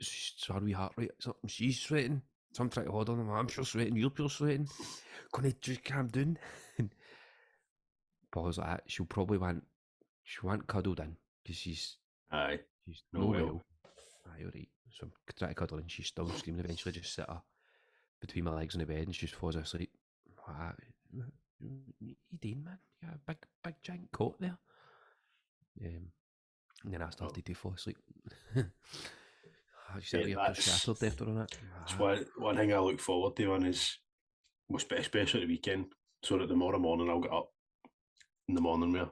So our wee heart rate, something. She's sweating. So I'm trying to hold on. I'm sure sweating. You're pure sweating. Can I just calm down? Paul's like that. She'll want cuddled in because she's no well. Aye, alright. So I'm trying to cuddle and she's still screaming. Eventually, just sit her between my legs on the bed and she just falls asleep. You doing, man? You got a big giant coat there. And then I started to fall asleep. She said you're shattered after on it. That's one thing I look forward to is, especially the weekend, so that tomorrow morning I'll get up in the morning with her,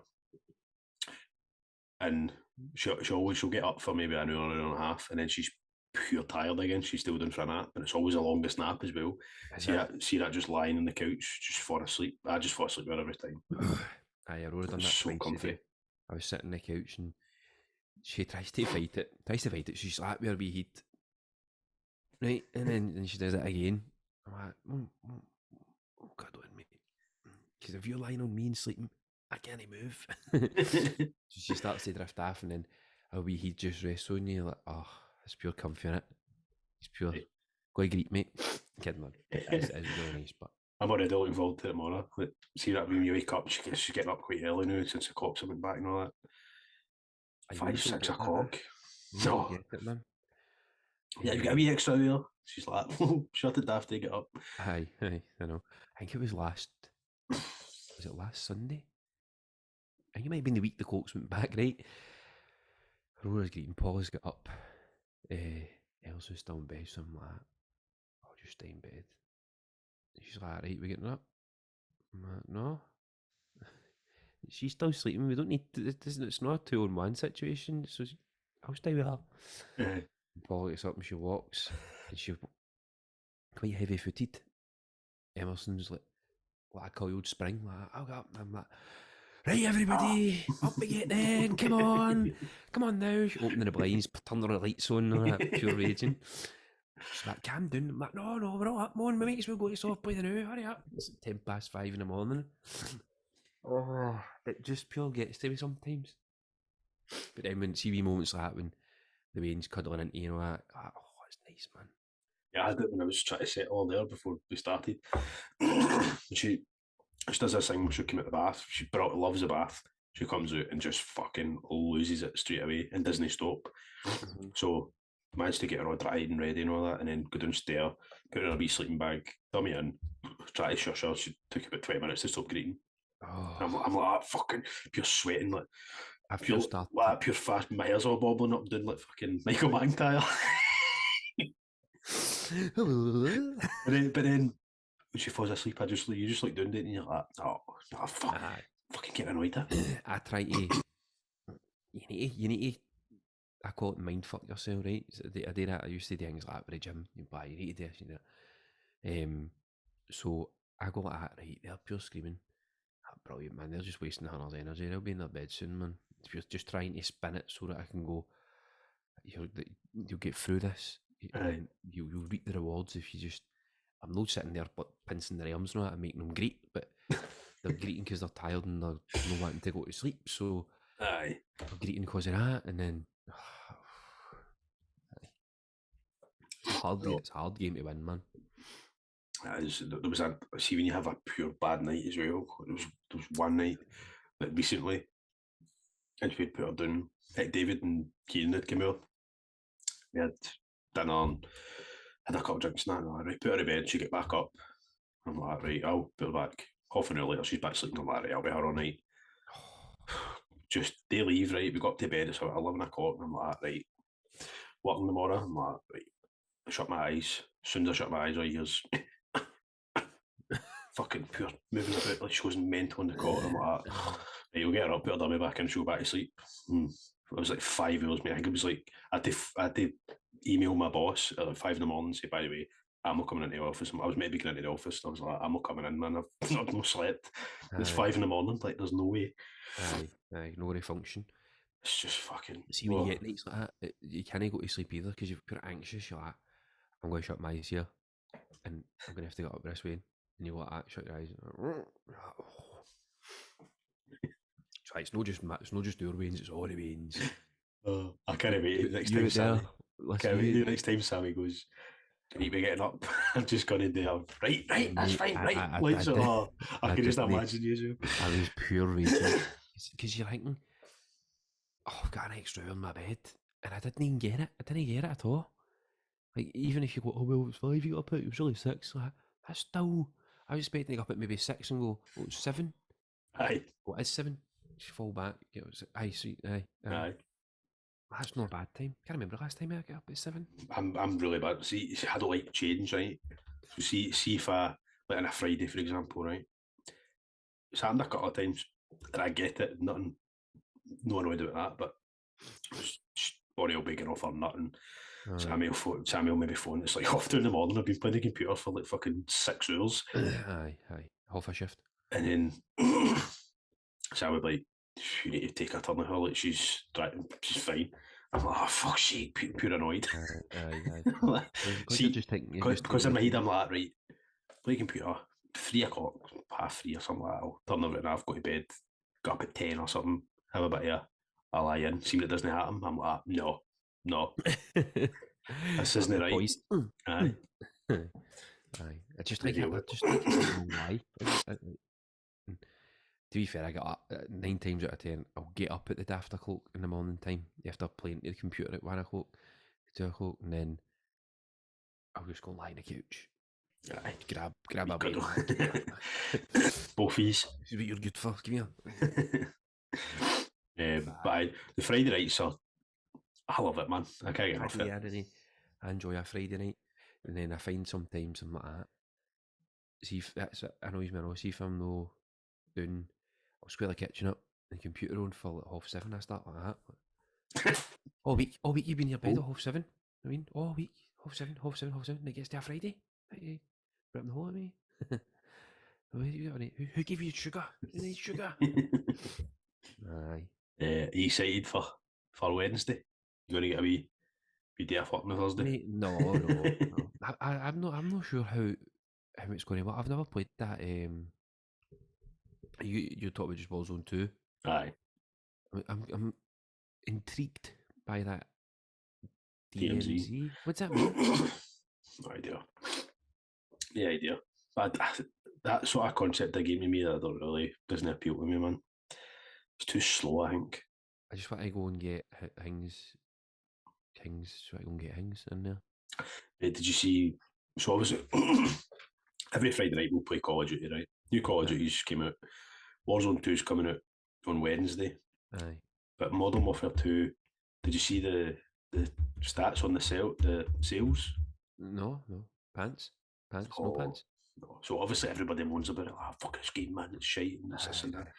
and she'll get up for maybe an hour and a half, and then she's pure tired again. She's still doing for a nap, and it's always the longest nap as well. See that just lying on the couch, just fall asleep. I just fall asleep there every time. Aye, I would have done that so comfy. I was sitting on the couch and she tries to fight it. She's like, where we heat, right? And then she does it again. I'm like, God, on me, because if you're lying on me and sleeping, I can't move. So she starts to drift off, and then a wee heat just rests on you. Like, oh, it's pure comfy, innit? It's pure. Go to greet, mate. Kidding on. It's really nice, but I'm already looking forward to it tomorrow. See that when you wake up, she's getting up quite early now since the clocks have went back and all that. 5, 6 o'clock. No, get it, man. Yeah, you've got a wee extra hour. She's like, shut it, daft to get up. Aye, I know. I think it was last Sunday? I think it might have been the week the clocks went back, right? Aurora's greeting, Paula's got up. Elsa's still in bed, so I'm like, I'll just stay in bed. She's like, right, we getting up? I'm like, no. She's still sleeping. We don't need to, it's not a 2-on-1 situation, so I'll stay with her. Paula gets up and she walks, and she's quite heavy footed. Emerson's like a coiled spring, like, I'll get up, and I'm like, right, everybody, up we get then, come on now. She opening the blinds, turning the lights on, pure raging. She's like, calm down. I'm like, no, we're all up, come on, my mates will go to soft play now, hurry up. It's 5:10 in the morning. It just pure gets to me sometimes. But then when see wee moments like that, when the wains cuddling into you, that. Oh, it's nice, man. Yeah, I had it when I was trying to settle there before we started. she does this thing when she came out the bath. She loves the bath. She comes out and just fucking loses it straight away and doesn't stop. Mm-hmm. So managed to get her all dried and ready and all that, and then go downstairs, put her in a wee sleeping bag, dummy in, try to shush her. She took about 20 minutes to stop greeting. Oh, I'm like, fucking pure sweating, like I've pure, just started. like pure fast. My hair's all bobbling up, doing like fucking Michael McIntyre. but then when she falls asleep, you just look down it and you're like, oh fuck, fucking get annoyed at. I try to. You need to. I call it mind fuck yourself, right? So I do that. I used to do things like that with the gym. You need to do this, you know. So I go like that, right? They're pure screaming. Oh, brilliant, man. They're just wasting Hannah's energy. They'll be in their bed soon, man. If you're just trying to spin it so that I can go, you'll get through this. And you'll reap the rewards if you just. I'm not sitting there but pincing their arms now and making them greet, but they're greeting because they're tired and they're not wanting to go to sleep. So they're greeting because of that, and then it's a hard game to win, man. There was see when you have a pure bad night as well. There was one night that recently, and we put her down. David and Kieran had come out. We had dinner and had a couple of drinks and that. Right, put her to bed. She get back up. I'm like, right, I'll put her back. Half an hour later, she's back sleeping. I'm like, right, I'll be her all night. Just they leave, right? We got up to bed. It's about 11 o'clock. I'm like, right, working tomorrow. I'm like, right. I shut my eyes. As soon as I shut my eyes, I hears fucking pure moving about like she was mental in the cot. I'm like, right, you'll get her up, put her dummy back in, she'll go back to sleep. It was like 5 hours, mate. I think it was like I had to email my boss at like 5 in the morning and say, by the way, I'm not coming into the office. I was maybe going into the office. I was like, I'm not coming in, man. I've not slept. It's 5 in the morning. Like, there's no way. No way to function. It's just fucking. See, when you get nights like that, you can't go to sleep either because you're pure anxious. You're like, I'm going to shut my eyes here, and I'm going to have to get up this way. And you like that, shut your eyes. It's not just your veins, it's all the veins. I can't wait. Next time, Sammy. Next time Sammy goes, can you be getting up? I'm just going to do right, that's fine, right. I can just imagine you. I was pure rage because you're thinking, oh, I've got an extra hour in my bed, and I didn't even get it. I didn't get it at all. Like, even if you go, oh well, it's 5 you got up at, it was really 6. Like, that's still. I was expecting to go up at maybe 6 and go, oh, it's 7. Aye. What is 7? Just fall back. It was sweet. Aye. That's not a bad time. Can't remember the last time I got up at 7. I'm really bad. See, I don't like change, right? So see if I like on a Friday, for example, right? It's happened a couple of times, and I get it. No annoyed about that, but Bonnie will be getting off or nothing. Samuel maybe phone. It's like half 2 in the morning. I've been playing the computer for like fucking 6 hours. Aye, half a shift. And then Sam would be like, you need to take a turn of her. Like she's fine. I'm like, oh fuck, she pure annoyed. Aye. See, because in my head I'm like, right, play computer. 3 o'clock, 3:30 or something like that. I'll turn over and I've got to bed. Got up at 10 or something. Have a bit of a lie in. See what it doesn't happen. I'm like, no. This isn't right. Boys. Aye. I just think it's a lie. To be fair, I get up 9 times out of 10. I'll get up at the daft o'clock in the morning time after playing the computer at 1 o'clock, 2 o'clock, and then I'll just go lie on the couch. Aye. Grab a bit. Boffies. This is what you're good for. Give me but the Friday nights are. I love it, man. I can't get enough of it. I enjoy a Friday night, and then I find sometimes I'm like that. See if that annoys me. See if I'm no doing. I'll square the kitchen up, the computer on for like 7:30. I start like that. all week you've been in your bed at 7:30. I mean, all week 7:30. And it gets to a Friday. Hey, rip the hole at me. Who gave you sugar? You need sugar. Aye. Are you excited for Wednesday? You're going to get a wee day off work on Thursday? Mate, no. I'm not sure how it's going to work. I've never played that. You talk about just Warzone 2. Aye. I'm intrigued by that DMZ. What's that mean? No idea. No idea. But that sort of concept of game to me that doesn't appeal to me, man. It's too slow, I think. I just want to go and get things. So I go and get things in there. Did you see? So obviously, every Friday night we'll play Call of Duty, right? New Call of Duty came out. Warzone 2 is coming out on Wednesday. Aye. But Modern Warfare 2, did you see the stats on the sales? No. Pants? No pants? No. So obviously everybody moans about it. Fuck this game, man, it's shite and this and that.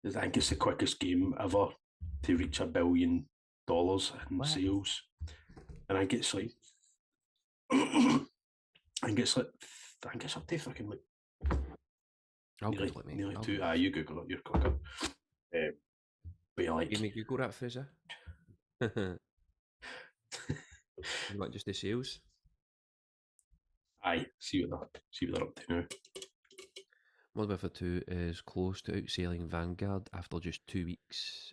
I think it's the quickest game ever to reach $1 billion in sales. And I think it's like I think it's up to fucking like nearly 2. You Google it, you're quicker. But you're like, you make Google that, Fraser? You want just the sales? Aye, see what they're up to now. Modern Warfare 2 is close to outselling Vanguard after just 2 weeks.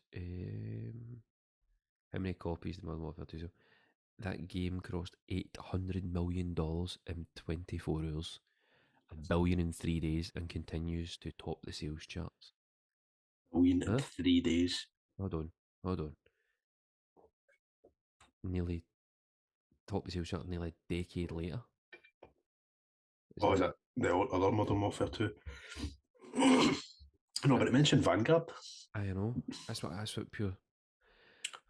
How many copies did Modern Warfare 2 sell? That game crossed $800 million in 24 hours, $1 billion in 3 days, and continues to top the sales charts. $1 billion in 3 days. Hold on. Nearly top the sales chart nearly a decade later. Is it the other Modern Warfare 2? No, but it mentioned Vanguard. I know. That's what pure.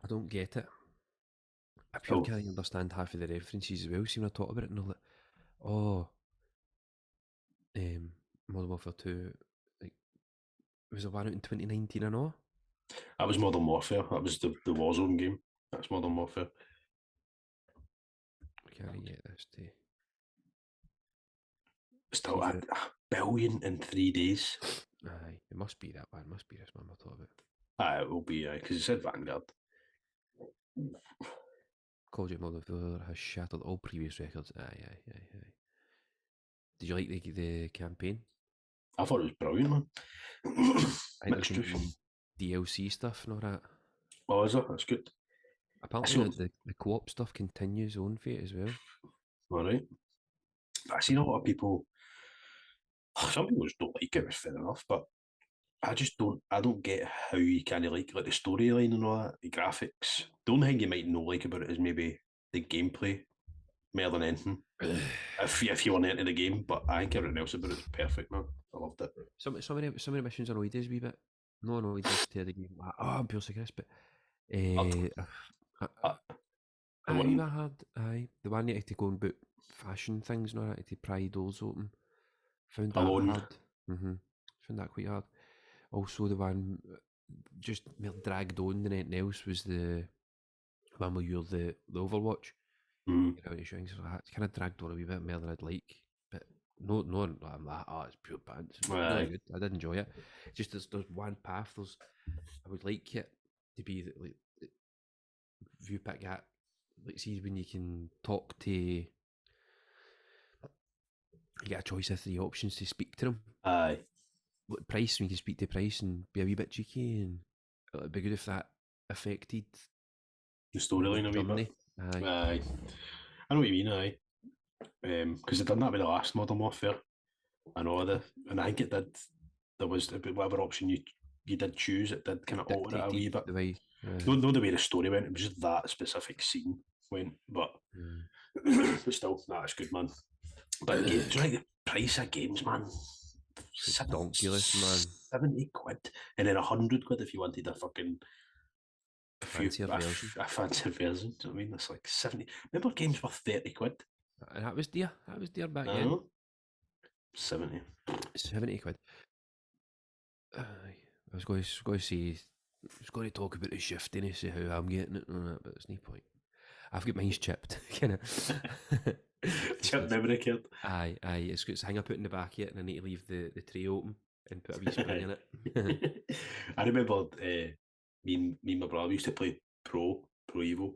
I don't get it. I pure can't understand half of the references as well. See when I talk about it and all that. Modern Warfare 2, like, was there one out in 2019 and all? That was Modern Warfare. That was the Warzone game. That's Modern Warfare. Can I get this to? Still $1 billion in 3 days. Aye, it must be that one. It must be this one we're talking about. Aye, it will be, because it said Vanguard. Call of Duty Modern Warfare has shattered all previous records. Aye. Did you like the campaign? I thought it was brilliant, man. I think there's some DLC stuff and all that. Oh, is it? That's good. Apparently the co-op stuff continues on for it as well. Alright. I've seen a lot of people, some people just don't like it, it's fair enough, but I don't get how you kind of like the storyline and all that, the graphics. The only thing you might not like about it is maybe the gameplay more than anything. if you want into the game, but I think everything else about it's perfect, man. I loved it. Some of the missions annoyed us a wee bit. No annoyed us to the game. I'm pure sick of this, but Aye, the one you had to go and book fashion things and all that, to pry doors open. Found that hard. Found that quite hard. Also, the one just dragged on than anything else was the one where you're the Overwatch. You know, it's kind of dragged on a wee bit more than I'd like. But no, I'm like, it's pure pants. Really good. I did enjoy it. Just there's one path. I would like it to be like view pick at, like, see when you can talk to. You get a choice of 3 options to speak to them. Aye. What price, when you can speak to price and be a wee bit cheeky, and it'd be good if that affected the storyline a wee bit. Aye. I know what you mean, aye. Because they've done that with the last Modern Warfare. And I think it did. There was whatever option you did choose, it did kind of alter it a wee bit. Not the way the story went, it was just that specific scene went. But still, it's good, man. But games, do you like the price of games, man? Donkulous, man. £70, and then £100 if you wanted a fucking fancier version. A fancier version. Do you know what I mean? It's like 70. Remember games were £30? And that was dear. That was dear back then. 70. £70. I was going to say, I was going to talk about the shiftiness of how I'm getting it and that, but there's no point. I've got mine's chipped, kind of. Chipped memory card. Aye. It's got to hang up out in the back yet, and I need to leave the tray open and put a wee spring in it. I remember me and my brother used to play Pro Evo.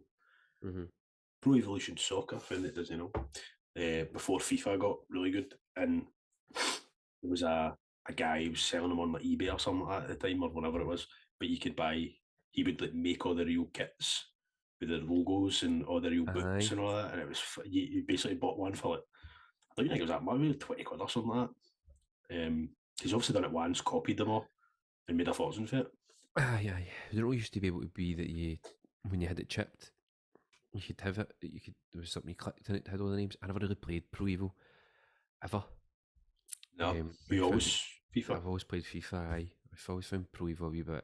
Pro Evolution Soccer, for anyone that doesn't know. Before FIFA got really good, and there was a guy who was selling them on like eBay or something like that at the time, or whatever it was. But you could buy. He would like make all the real kits with the logos and all the real books Aye. and all that, and it was you basically bought one for like, I don't think it was that much, maybe 20 quid or something like that. He's obviously done it once, copied them all, and made a fortune for it. Aye. There always used to be able to be that you, when you had it chipped, you could have it. There was something you clicked and it had all the names. I never really played Pro Evo ever. No, we always FIFA. I've always played FIFA. Aye, I've always found Pro Evo a wee bit.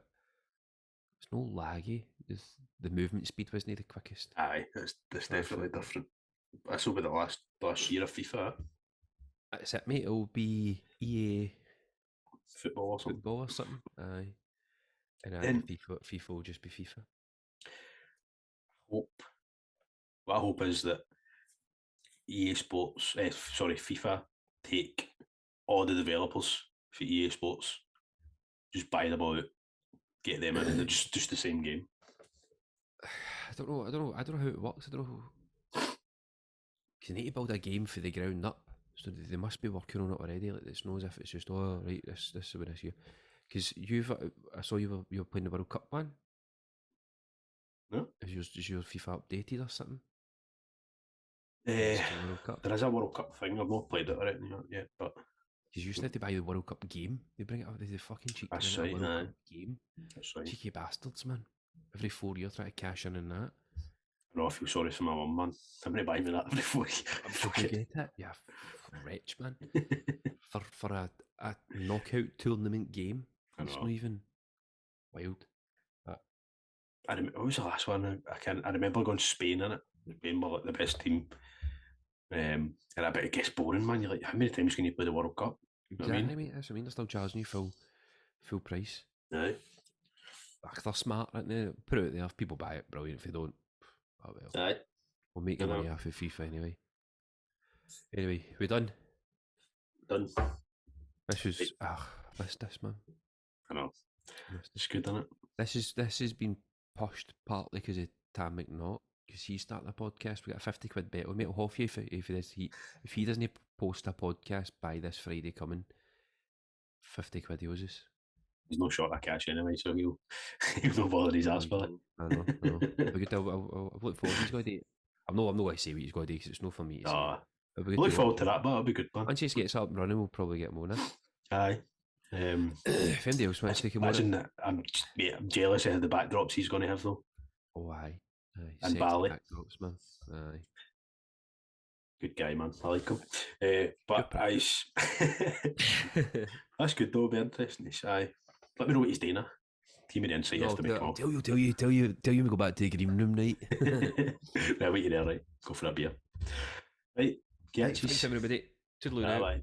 It's no laggy. The movement speed wasn't the quickest. Aye, it's definitely different. This will be the last year of FIFA. That's it, mate. It'll be EA Football or something. Aye. And Then- FIFA will just be FIFA. What I hope is that EA Sports, FIFA, take all the developers for EA Sports, just buy them all out, get them in, and they're just the same game. I don't know how it works. I don't know. You need to build a game for the ground up, so they must be working on it already. Like, it's not as if it's just right. This is what this year. Because I saw you were playing the World Cup one. No, is your FIFA updated or something? World Cup. There is a World Cup thing. I've not played it or anything yet, but you used to buy the World Cup game. They bring it up. They fucking cheeky. That's right, World Cup game. That's right. Cheeky bastards, man. Every 4 years try to cash in that. I feel sorry for my mum, man. I'm going to buy me that every 4 years. Get it? Yeah, rich, man. for a knockout tournament game. It's not even wild. What was the last one? I remember going to Spain in it. Spain were like the best team. And I bet it gets boring, man. You're like, how many times can you play the World Cup? You know exactly, what I mean? Mate. That's what I mean. They're still charging you full price. Aye. They're smart, aren't they? Put it out there. If people buy it, brilliant. If they don't, oh well. Aye. We'll make your money off of FIFA anyway. Anyway, we done? Done. This was I missed this, man. I know. It's good, isn't it? This has been pushed partly because of Tam McNaught, because he started a podcast. We got a 50 quid bet on me. It'll off you if he doesn't post a podcast by this Friday coming, 50 quid he owes us. He's no short of cash anyway, so he'll not bother his ass for it. I know. I'll look forward. He's got to do. I'm not going to say what he's got to do because it's not for me to say. I look forward to that, but it'll be good, man. Once he gets up and running, we'll probably get him on it. Aye. If anybody else wants to take him on it. I'm jealous of the backdrops he's going to have, though. Oh, aye. And Bali. Backdrops, man. Aye. Good guy, man. I like him. But that's good, though. It'll be interesting. Aye. Let me know what he's doing. Team of the insight has to make him off. Tell you we go back to the green room night. Right, wait you there, right? Go for a beer. Right, Thanks everybody. Toodaloo now. Bye.